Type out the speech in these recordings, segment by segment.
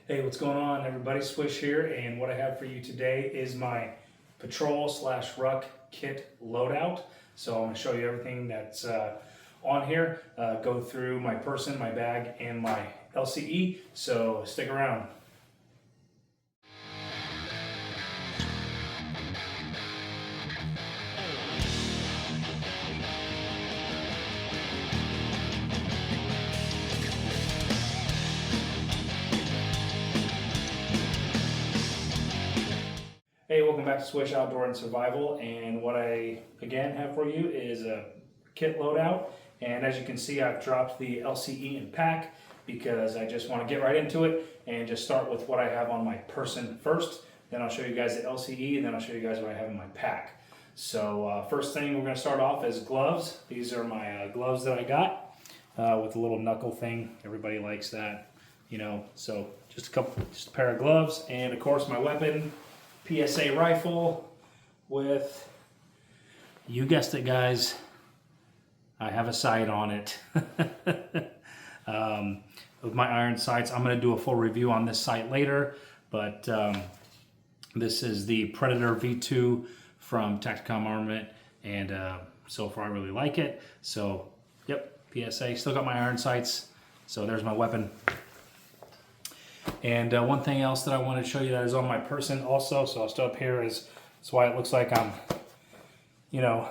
Hey, what's going on, everybody? Swish here, and what I have for you today is my patrol/ruck kit loadout. So I'm going to show you everything that's on here, go through my person, my bag, and my LCE, so stick around. Hey, welcome back to Swish Outdoor and Survival, and what I again have for you is a kit loadout. And as you can see, I've dropped the LCE in pack because I just want to get right into it and just start with what I have on my person first. Then I'll show you guys the LCE, and then I'll show you guys what I have in my pack. So first thing we're going to start off is gloves. These are my gloves that I got with a little knuckle thing. Everybody likes that, you know. So just a pair of gloves, and of course my weapon. PSA rifle with, you guessed it guys, I have a sight on it. With my iron sights, I'm going to do a full review on this sight later, but this is the Predator V2 from Tacticom Armament, and so far I really like it. So yep, PSA, still got my iron sights, so there's my weapon. And one thing else that I want to show you that is on my person also, so I'll still up here, is that's why it looks like I'm, you know,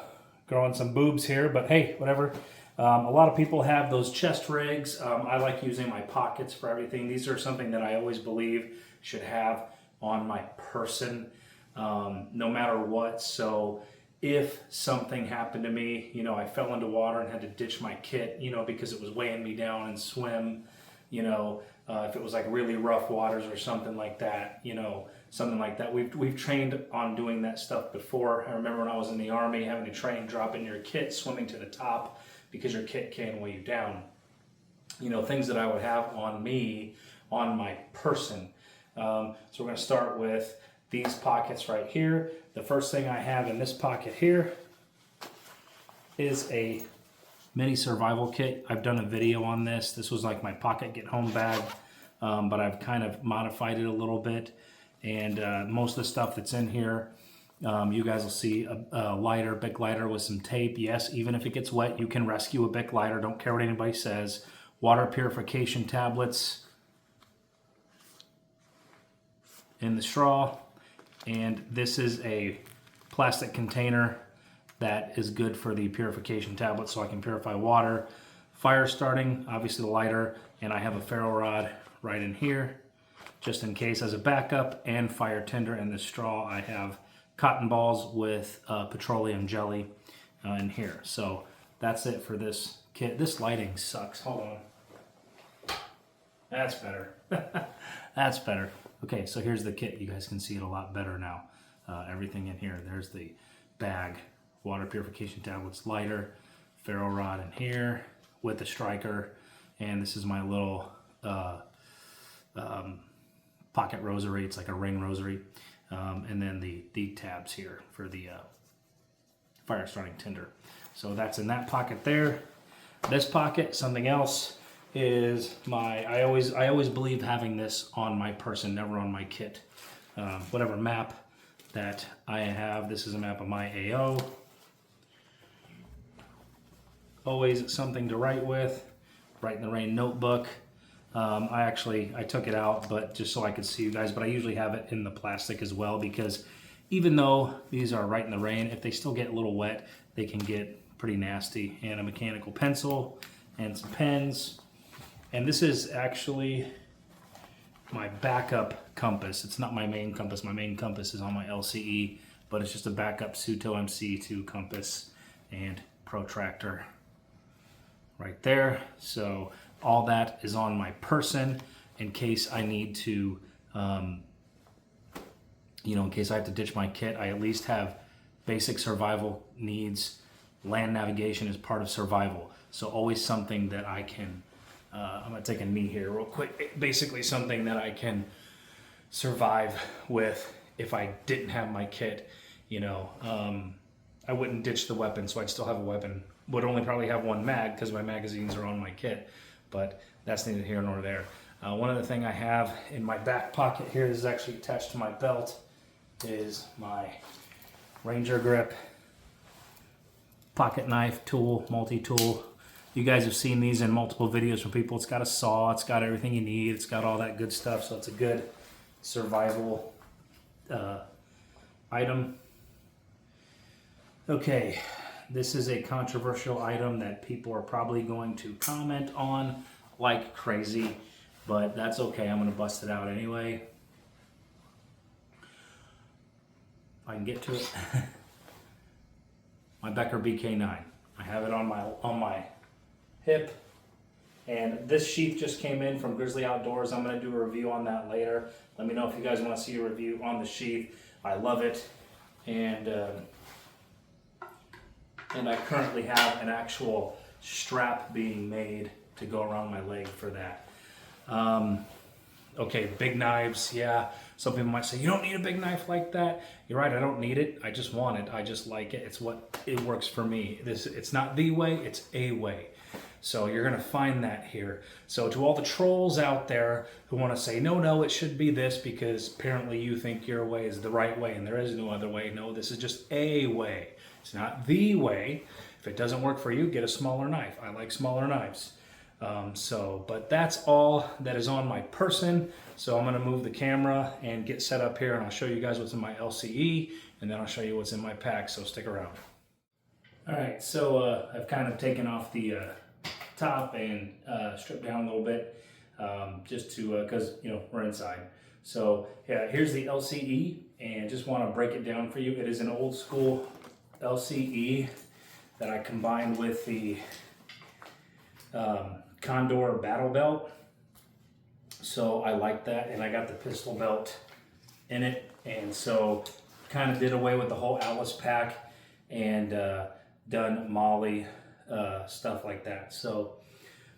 growing some boobs here, but hey, whatever. A lot of people have those chest rigs. I like using my pockets for everything. These are something that I always believe should have on my person, no matter what. So if something happened to me, you know, I fell into water and had to ditch my kit, you know, because it was weighing me down and swim, you know, if it was like really rough waters or something like that, you know, something like that. We've trained on doing that stuff before. I remember when I was in the Army having to train dropping your kit, swimming to the top because your kit can weigh you down. You know, things that I would have on me, on my person. So we're going to start with these pockets right here. The first thing I have in this pocket here is a mini survival kit. I've done a video on this. This was like my pocket get home bag, but I've kind of modified it a little bit. And most of the stuff that's in here, you guys will see a lighter, Bic lighter with some tape. Yes, even if it gets wet, you can rescue a Bic lighter. Don't care what anybody says. Water purification tablets in the straw. And this is a plastic container that is good for the purification tablet, so I can purify water. Fire starting, obviously the lighter, and I have a ferro rod right in here, just in case as a backup, and fire tinder in the straw. I have cotton balls with petroleum jelly in here. So that's it for this kit. This lighting sucks, hold on. That's better, that's better. Okay, so here's the kit. You guys can see it a lot better now. Everything in here, there's the bag. Water purification tablets, lighter, ferro rod in here with the striker, and this is my little pocket rosary. It's like a ring rosary, and then the tabs here for the fire starting tinder. So that's in that pocket there. This pocket, something else, is my, I always believe having this on my person, never on my kit. Whatever map that I have, this is a map of my AO. Always something to write with. Write in the Rain notebook. I took it out, but just so I could see you guys, but I usually have it in the plastic as well, because even though these are Write in the Rain, if they still get a little wet, they can get pretty nasty. And a mechanical pencil and some pens. And this is actually my backup compass. It's not my main compass. My main compass is on my LCE, but it's just a backup Suto MC2 compass and protractor right there. So all that is on my person in case I need to, you know, in case I have to ditch my kit. I at least have basic survival needs. Land navigation is part of survival. So always something that I can, I'm gonna take a knee here real quick. Basically something that I can survive with if I didn't have my kit, you know. I wouldn't ditch the weapon, so I'd still have a weapon. Would only probably have one mag because my magazines are on my kit, but that's neither here nor there. One other thing I have in my back pocket here, this is actually attached to my belt, is my Ranger grip pocket knife tool, multi-tool. You guys have seen these in multiple videos from people. It's got a saw, it's got everything you need, it's got all that good stuff, so it's a good survival item. Okay, this is a controversial item that people are probably going to comment on like crazy, but that's okay. I'm going to bust it out anyway. If I can get to it. My Becker BK9. I have it on my hip, and this sheath just came in from Grizzly Outdoors. I'm going to do a review on that later. Let me know if you guys want to see a review on the sheath. I love it, and I currently have an actual strap being made to go around my leg for that. Okay, big knives, yeah. Some people might say, you don't need a big knife like that. You're right, I don't need it. I just want it. I just like it. It's what it works for me. It's not the way, it's a way. So you're gonna find that here. So to all the trolls out there who wanna say, no, it should be this because apparently you think your way is the right way and there is no other way. No, this is just a way. It's not the way. If it doesn't work for you, get a smaller knife. I like smaller knives. But that's all that is on my person. So I'm gonna move the camera and get set up here, and I'll show you guys what's in my LCE, and then I'll show you what's in my pack, so stick around. All right, so I've kind of taken off the top and stripped down a little bit, just to, cause you know, we're inside. So yeah, here's the LCE, and just wanna break it down for you. It is an old school LCE that I combined with the Condor battle belt, so I like that, and I got the pistol belt in it, and so kind of did away with the whole Alice pack and done Molly stuff like that. So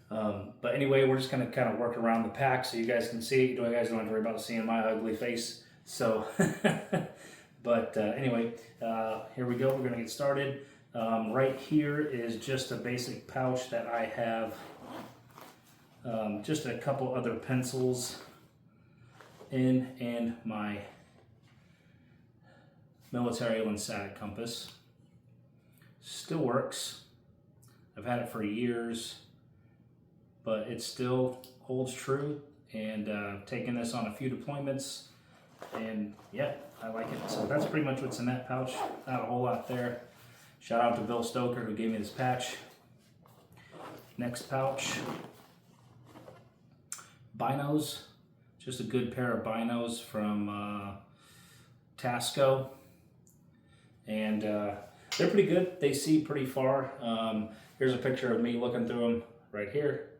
but anyway, we're just gonna kind of work around the pack so you guys can see it. You guys don't have to worry about seeing my ugly face, so but anyway, here we go. We're gonna get started. Right here is just a basic pouch that I have just a couple other pencils in, and my military Lansat compass. Still works. I've had it for years, but it still holds true, and taking this on a few deployments, and yeah, I like it. So that's pretty much what's in that pouch. Not a whole lot there. Shout out to Bill Stoker who gave me this patch. Next pouch, binos, just a good pair of binos from Tasco, and they're pretty good. They see pretty far. Here's a picture of me looking through them right here.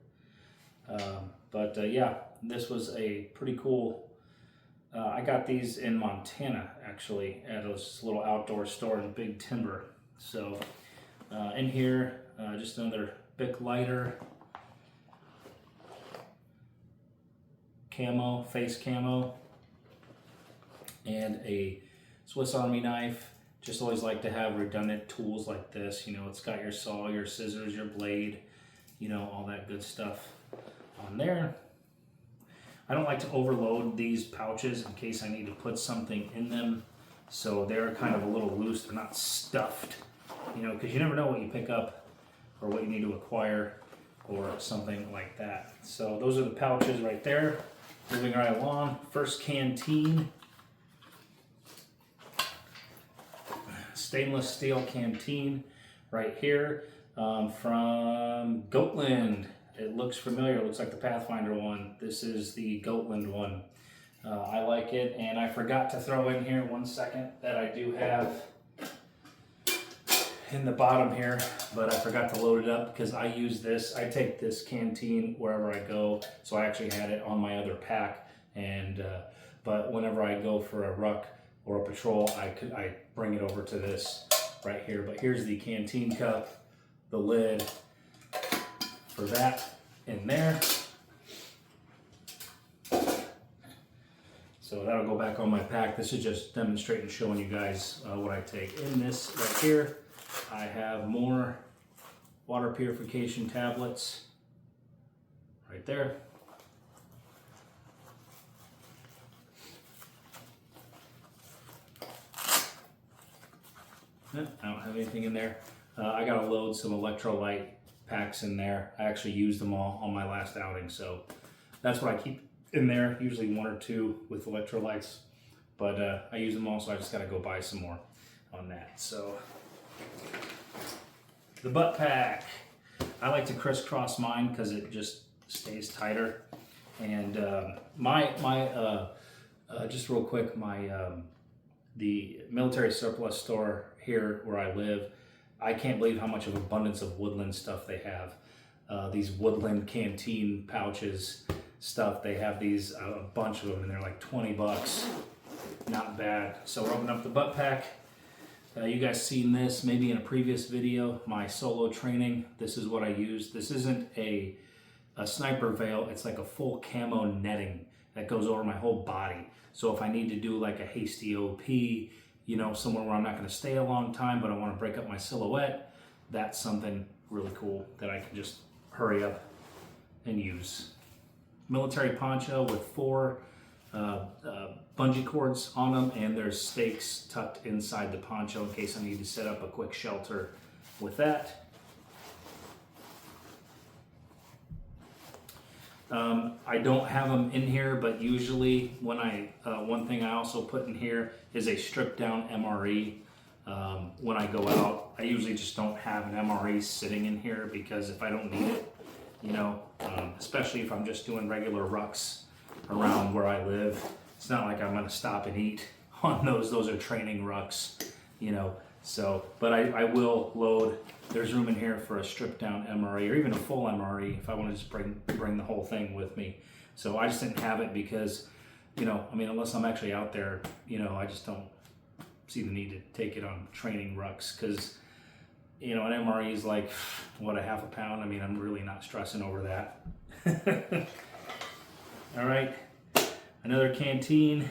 Yeah, this was a pretty cool. I got these in Montana actually at a little outdoor store in Big Timber. So in here, just another Bic lighter, camo, face camo, and a Swiss Army knife. Just always like to have redundant tools like this. You know, it's got your saw, your scissors, your blade, you know, all that good stuff on there. I don't like to overload these pouches in case I need to put something in them. So they're kind of a little loose, they're not stuffed, you know, because you never know what you pick up or what you need to acquire or something like that. So those are the pouches right there. Moving right along, first canteen. Stainless steel canteen right here from Goatland. It looks familiar, it looks like the Pathfinder one. This is the Goatland one. I like it, and I forgot to throw in here 1 second that I do have in the bottom here, but I forgot to load it up because I use this. I take this canteen wherever I go, so I actually had it on my other pack, and but whenever I go for a ruck or a patrol, I bring it over to this right here. But here's the canteen cup, the lid for that in there. So that'll go back on my pack. This is just demonstrating, showing you guys what I take. In this right here, I have more water purification tablets right there. I don't have anything in there. I gotta load some electrolyte packs in there. I actually used them all on my last outing, so that's what I keep in there, usually 1 or 2 with electrolytes, but I use them all, so I just gotta go buy some more on that. So the butt pack, I like to crisscross mine because it just stays tighter. And just real quick, the military surplus store here where I live, I can't believe how much of abundance of woodland stuff they have. These woodland canteen pouches stuff, they have these, a bunch of them, and they're like 20 bucks. Not bad. So we're opening up the butt pack. You guys seen this maybe in a previous video, my solo training. This is what I use. This isn't a sniper veil, it's like a full camo netting that goes over my whole body. So if I need to do like a hasty OP, you know, somewhere where I'm not going to stay a long time, but I want to break up my silhouette, that's something really cool that I can just hurry up and use. Military poncho with 4 bungee cords on them, and there's stakes tucked inside the poncho in case I need to set up a quick shelter with that. I don't have them in here, but usually when one thing I also put in here is a stripped down MRE. When I go out, I usually just don't have an MRE sitting in here because if I don't need it, you know, especially if I'm just doing regular rucks around where I live, it's not like I'm gonna stop and eat on those. Those are training rucks, you know. So, but I will load. There's room in here for a stripped down MRE or even a full MRE if I want to just bring the whole thing with me. So I just didn't have it because, you know, I mean, unless I'm actually out there, you know, I just don't see the need to take it on training rucks because, you know, an MRE is like, what, a half a pound? I mean, I'm really not stressing over that. All right, another canteen.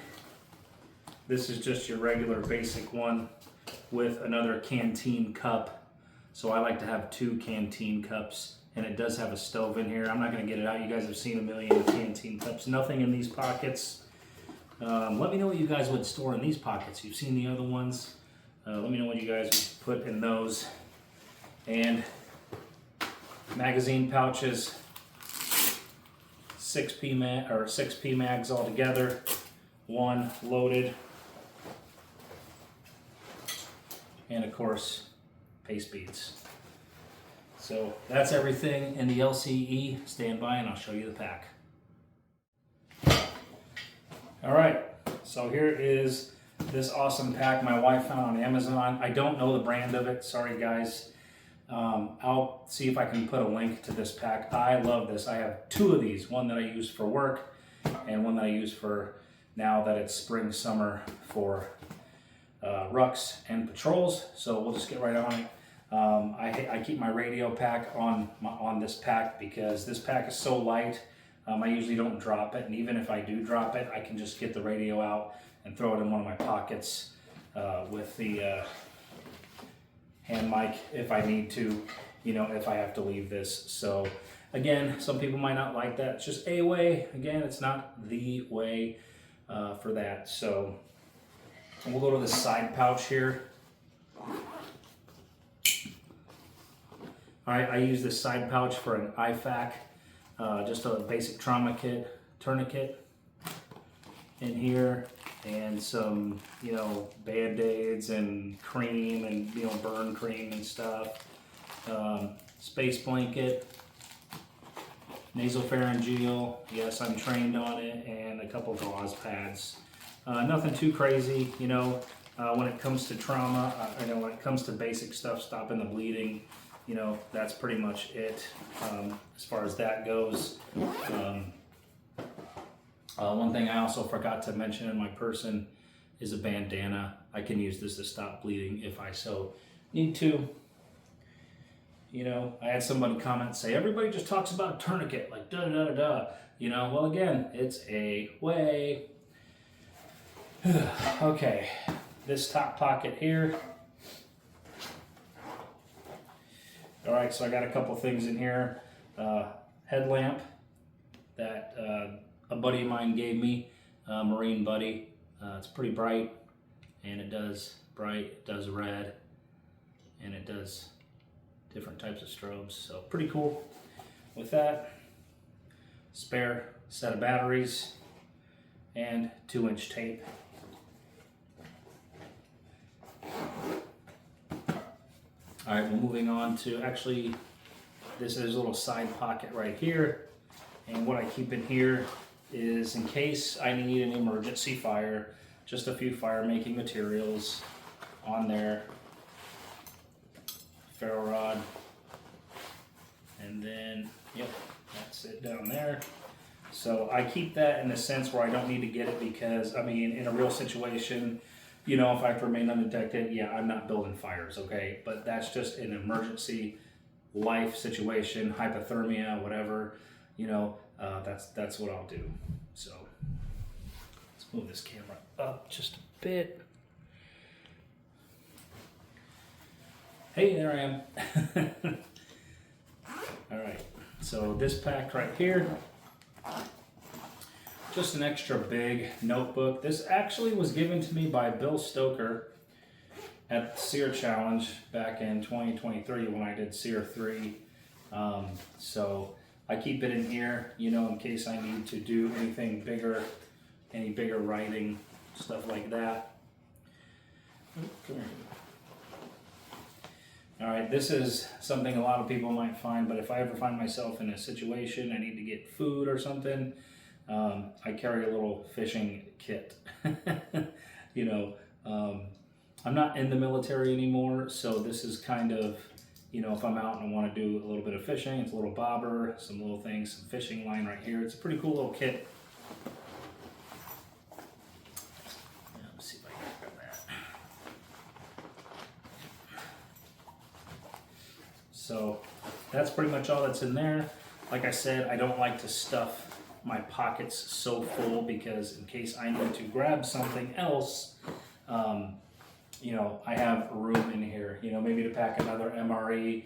This is just your regular basic one with another canteen cup. So I like to have 2 canteen cups, and it does have a stove in here. I'm not going to get it out. You guys have seen a million canteen cups. Nothing in these pockets. Let me know what you guys would store in these pockets. You've seen the other ones. Let me know what you guys would put in those. And magazine pouches, 6 PMags altogether, 1 loaded, and of course paste beads. So that's everything in the LCE. Stand by and I'll show you the pack. All right, so here is this awesome pack my wife found on Amazon. I don't know the brand of it, sorry guys. I'll see if I can put a link to this pack. I love this. I have 2 of these, one that I use for work and one that I use for now that it's spring, summer for rucks and patrols. So we'll just get right on it. I keep my radio pack on this pack because this pack is so light. I usually don't drop it, and even if I do drop it, I can just get the radio out and throw it in one of my pockets with the hand mic if I need to, you know, if I have to leave this. So again, some people might not like that. It's just a way. Again, it's not the way for that. So we'll go to the side pouch here. All right, I use this side pouch for an IFAK, just a basic trauma kit, tourniquet in here, and some, you know, Band-Aids and cream and, you know, burn cream and stuff. Space blanket, nasopharyngeal, yes, I'm trained on it, and a couple of gauze pads. Nothing too crazy, you know, when it comes to trauma, I know when it comes to basic stuff, stopping the bleeding, you know, that's pretty much it as far as that goes. One thing I also forgot to mention in my person is a bandana. I can use this to stop bleeding if I so need to. You know, I had somebody comment, say, everybody just talks about a tourniquet, like da da da da. You know, well, again, it's a way. Okay, this top pocket here. All right, so I got a couple things in here. Headlamp that a buddy of mine gave me, Marine buddy. It's pretty bright, and it does bright, it does red. and it does different types of strobes, so pretty cool. With that, spare set of batteries and 2-inch tape. All right, well, moving on to, actually, this is a little side pocket right here. And what I keep in here is, in case I need an emergency fire, just a few fire making materials on there. Ferro rod. And then, yep, that's it down there. So I keep that in the sense where I don't need to get it because, I mean, in a real situation, you know, if I have to remain undetected, yeah, I'm not building fires, okay? But that's just an emergency life situation, hypothermia, whatever, you know, that's what I'll do. So let's move this camera up just a bit. Hey, there I am. All right, so this pack right here, just an extra big notebook. This actually was given to me by Bill Stoker at the SEER Challenge back in 2023 when I did SEER 3. So I keep it in here, you know, in case I need to do anything bigger, any bigger writing, stuff like that. Come here. All right, this is something a lot of people might find, but if I ever find myself in a situation, I need to get food or something, I carry a little fishing kit. You know, I'm not in the military anymore, so this is kind of, you know, if I'm out and I want to do a little bit of fishing, it's a little bobber, some little things, some fishing line right here. It's a pretty cool little kit. Yeah, let's see if I can grab that. So that's pretty much all that's in there. Like I said, I don't like to stuff my pockets so full because in case I need to grab something else, you know, I have room in here, you know, maybe to pack another MRE.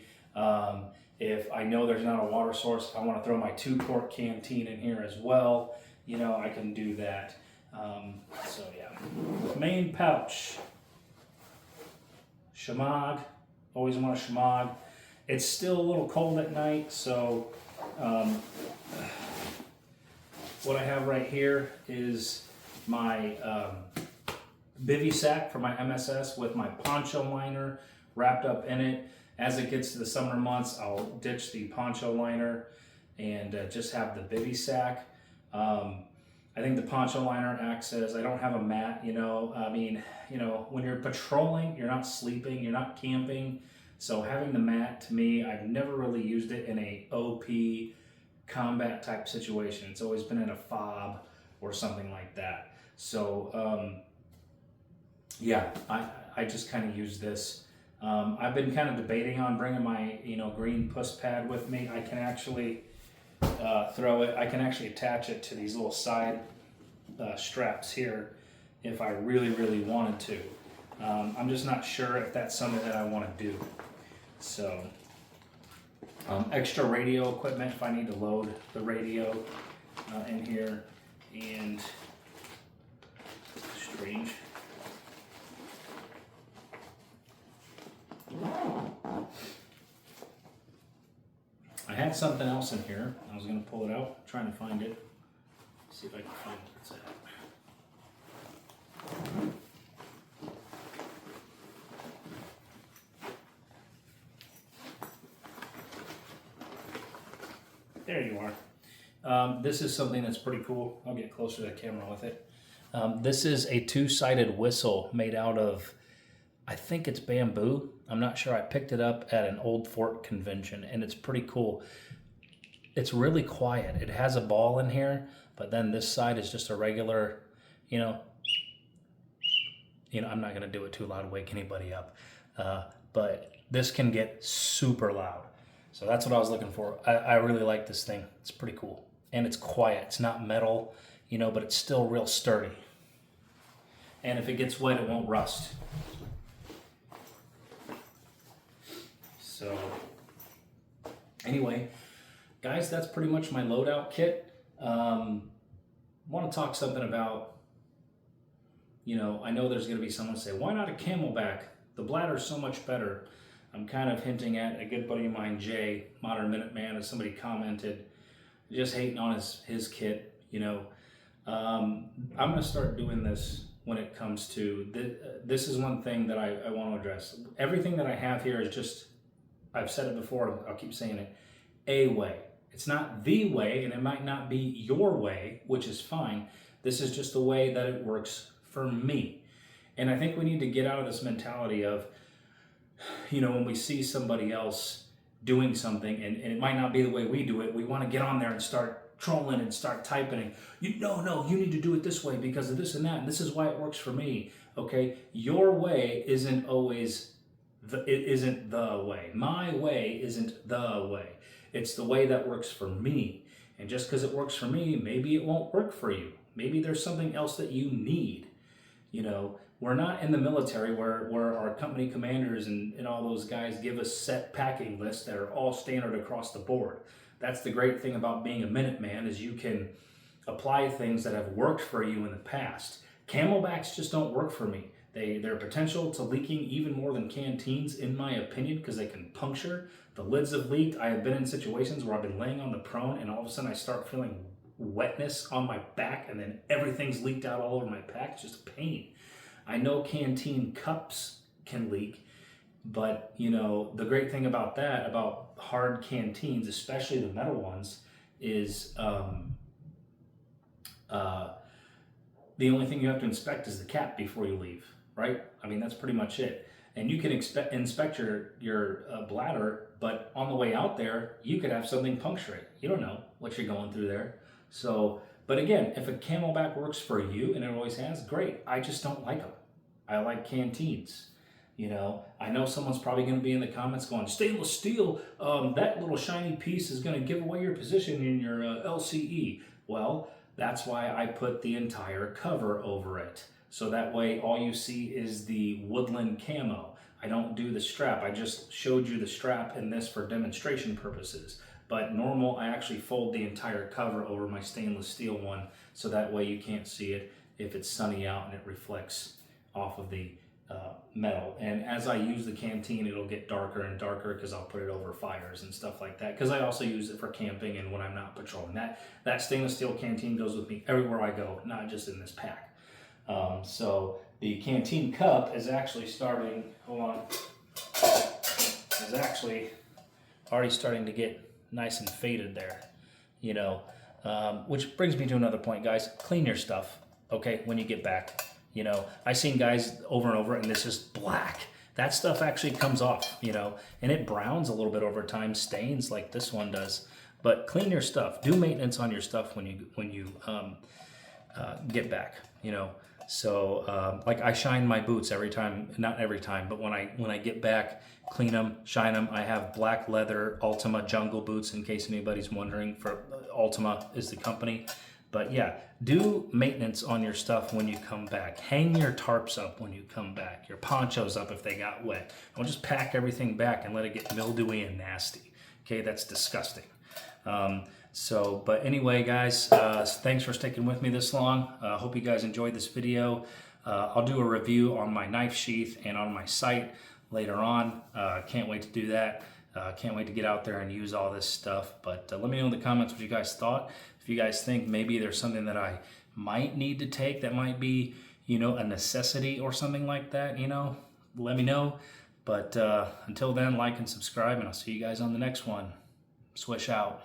If I know there's not a water source, if I want to throw my 2-quart canteen in here as well, you know, I can do that. So yeah, main pouch, Shemag, always want a Shemag. It's still a little cold at night, so what I have right here is my bivy sack for my MSS with my poncho liner wrapped up in it. As it gets to the summer months, I'll ditch the poncho liner and just have the bivy sack. I think the poncho liner acts as, I don't have a mat, you know, I mean, you know, when you're patrolling, you're not sleeping, you're not camping. So having the mat, to me, I've never really used it in a OP combat type situation. It's always been in a fob or something like that. So yeah, I just kind of use this. I've been kind of debating on bringing my, you know, green puss pad with me. I can actually throw it, I can actually attach it to these little side straps here if I really, really wanted to. I'm just not sure if that's something that I want to do. So, extra radio equipment if I need to load the radio in here, and strange. I had something else in here. I was going to pull it out, trying to find it. See if I can find it. What's that? There you are. This is something that's pretty cool. I'll get closer to the camera with it. This is a 2-sided whistle made out of, I think it's bamboo. I'm not sure. I picked it up at an old fort convention, and it's pretty cool. It's really quiet. It has a ball in here, but then this side is just a regular, you know, I'm not going to do it too loud, wake anybody up. But this can get super loud. So that's what I was looking for. I really like this thing. It's pretty cool. And it's quiet. It's not metal, you know, but it's still real sturdy. And if it gets wet, it won't rust. So anyway, guys, that's pretty much my loadout kit. I want to talk something about, you know, I know there's going to be someone say, why not a Camelback? The bladder's so much better. I'm kind of hinting at a good buddy of mine, Jay, Modern Minuteman, as somebody commented, just hating on his kit, you know. I'm going to start doing this when it comes to, this is one thing that I want to address. Everything that I have here is just, I've said it before, I'll keep saying it, a way. It's not the way, and it might not be your way, which is fine. This is just the way that it works for me. And I think we need to get out of this mentality of, you know, when we see somebody else doing something and it might not be the way we do it, we want to get on there and start trolling and start typing. No, you need to do it this way because of this and that, and this is why it works for me. Okay, your way isn't always it isn't the way. My way isn't the way. It's the way that works for me. And just because it works for me, maybe it won't work for you. Maybe there's something else that you need. You know, we're not in the military where our company commanders and all those guys give us set packing lists that are all standard across the board. That's the great thing about being a Minuteman, is you can apply things that have worked for you in the past. Camelbacks just don't work for me. Their potential to leaking even more than canteens, in my opinion, because they can puncture. The lids have leaked. I have been in situations where I've been laying on the prone and all of a sudden I start feeling wetness on my back and then everything's leaked out all over my back. It's just a pain. I know canteen cups can leak, but you know, the great thing about that, about hard canteens, especially the metal ones, is the only thing you have to inspect is the cap before you leave, right? I mean, that's pretty much it. And you can inspect your bladder, but on the way out there, you could have something puncture it. You don't know what you're going through there. So, but again, if a Camelback works for you, and it always has, great. I just don't like them. I like canteens. You know, I know someone's probably going to be in the comments going, stainless steel, that little shiny piece is going to give away your position in your LCE. Well, that's why I put the entire cover over it. So that way all you see is the woodland camo. I don't do the strap. I just showed you the strap in this for demonstration purposes. But normal, I actually fold the entire cover over my stainless steel one, so that way you can't see it if it's sunny out and it reflects off of the metal. And as I use the canteen, it'll get darker and darker because I'll put it over fires and stuff like that, because I also use it for camping and when I'm not patrolling. That stainless steel canteen goes with me everywhere I go, not just in this pack. So the canteen cup is actually starting, hold on, is actually already starting to get nice and faded there, you know, which brings me to another point, guys. Clean your stuff, okay, when you get back. You know, I've seen guys over and over and this is black. That stuff actually comes off, you know, and it browns a little bit over time, stains like this one does. But clean your stuff. Do maintenance on your stuff when you get back, you know. So like I shine my boots every time, not every time, but when I get back, clean them, shine them. I have black leather Ultima jungle boots, in case anybody's wondering. For Ultima is the company. But yeah, do maintenance on your stuff when you come back. Hang your tarps up when you come back, your ponchos up if they got wet. Don't just pack everything back and let it get mildewy and nasty. Okay, that's disgusting. But anyway, guys, thanks for sticking with me this long. Hope you guys enjoyed this video. I'll do a review on my knife sheath and on my sight later on. Can't wait to do that. Can't wait to get out there and use all this stuff. But let me know in the comments what you guys thought. If you guys think maybe there's something that I might need to take that might be, you know, a necessity or something like that, you know, let me know. But until then, like and subscribe, and I'll see you guys on the next one. Swish out.